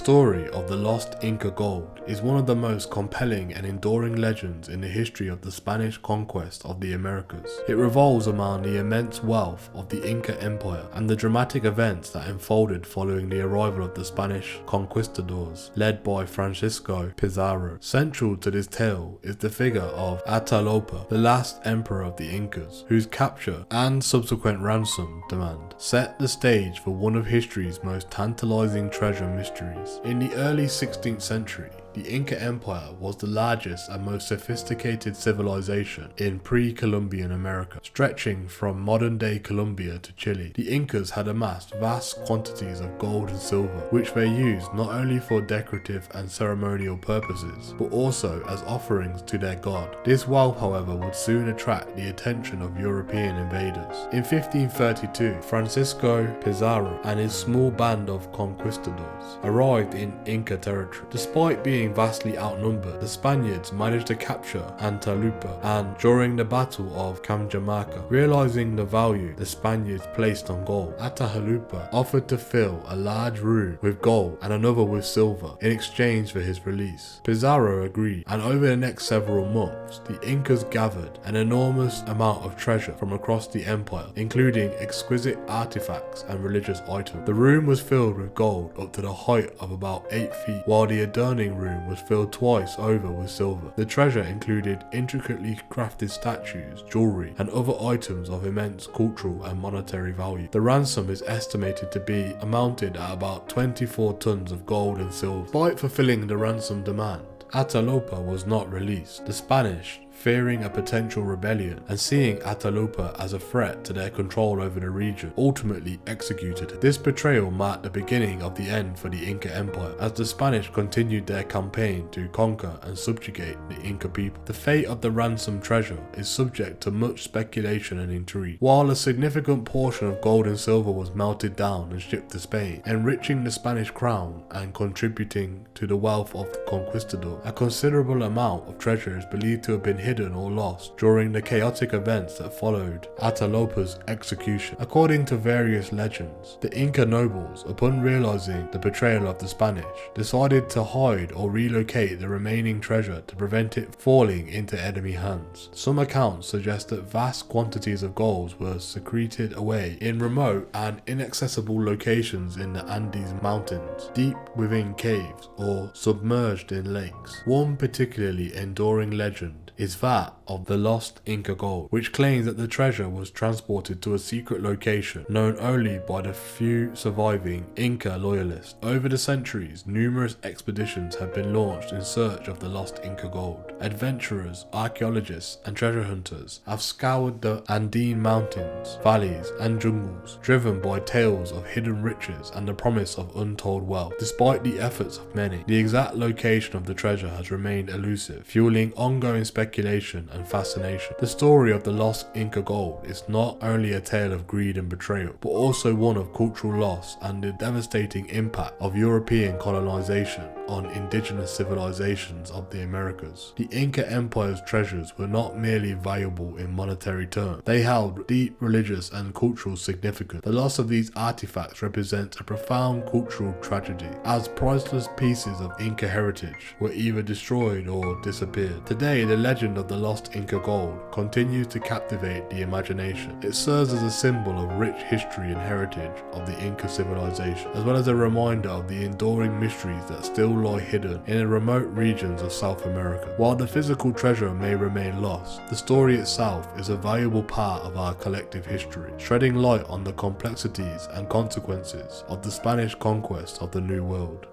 story of the lost Inca gold is one of the most compelling and enduring legends in the history of the Spanish conquest of the Americas. It revolves around the immense wealth of the Inca Empire and the dramatic events that unfolded following the arrival of the Spanish conquistadors, led by Francisco Pizarro. Central to this tale is the figure of Atahualpa, the last emperor of the Incas, whose capture and subsequent ransom demand set the stage for one of history's most tantalizing treasure mysteries. In the early 16th century, the Inca Empire was the largest and most sophisticated civilization in pre-Columbian America, stretching from modern-day Colombia to Chile. The Incas had amassed vast quantities of gold and silver, which they used not only for decorative and ceremonial purposes, but also as offerings to their god. This wealth, however, would soon attract the attention of European invaders. In 1532, Francisco Pizarro and his small band of conquistadors arrived in Inca territory. Despite being vastly outnumbered, the Spaniards managed to capture Atahualpa, and during the Battle of Cajamarca, realizing the value the Spaniards placed on gold, Atahualpa offered to fill a large room with gold and another with silver in exchange for his release. Pizarro agreed, and over the next several months, the Incas gathered an enormous amount of treasure from across the empire, including exquisite artifacts and religious items. The room was filled with gold up to the height of about 8 feet, while the adjoining room was filled twice over with silver. The treasure included intricately crafted statues, jewelry, and other items of immense cultural and monetary value. The ransom is estimated to be amounted at about 24 tons of gold and silver. Despite fulfilling the ransom demand, Atahualpa was not released. The Spanish, fearing a potential rebellion and seeing Atahualpa as a threat to their control over the region, ultimately executed him. This betrayal marked the beginning of the end for the Inca Empire, as the Spanish continued their campaign to conquer and subjugate the Inca people. The fate of the ransom treasure is subject to much speculation and intrigue. While a significant portion of gold and silver was melted down and shipped to Spain, enriching the Spanish crown and contributing to the wealth of the conquistador, a considerable amount of treasure is believed to have been hidden or lost during the chaotic events that followed Atahualpa's execution. According to various legends, the Inca nobles, upon realizing the betrayal of the Spanish, decided to hide or relocate the remaining treasure to prevent it falling into enemy hands. Some accounts suggest that vast quantities of gold were secreted away in remote and inaccessible locations in the Andes Mountains, deep within caves or submerged in lakes. One particularly enduring legend is that of the lost Inca gold, which claims that the treasure was transported to a secret location known only by the few surviving Inca loyalists. Over the centuries, numerous expeditions have been launched in search of the lost Inca gold. Adventurers, archaeologists, and treasure hunters have scoured the Andean mountains, valleys, and jungles, driven by tales of hidden riches and the promise of untold wealth. Despite the efforts of many, the exact location of the treasure has remained elusive, fueling ongoing speculation and fascination. The story of the lost Inca gold is not only a tale of greed and betrayal, but also one of cultural loss and the devastating impact of European colonization on indigenous civilizations of the Americas. The Inca Empire's treasures were not merely valuable in monetary terms, they held deep religious and cultural significance. The loss of these artifacts represents a profound cultural tragedy, as priceless pieces of Inca heritage were either destroyed or disappeared. Today, the legend of the lost Inca gold continues to captivate the imagination. It serves as a symbol of rich history and heritage of the Inca civilization, as well as a reminder of the enduring mysteries that still lie hidden in the remote regions of South America. While the physical treasure may remain lost, the story itself is a valuable part of our collective history, shedding light on the complexities and consequences of the Spanish conquest of the New World.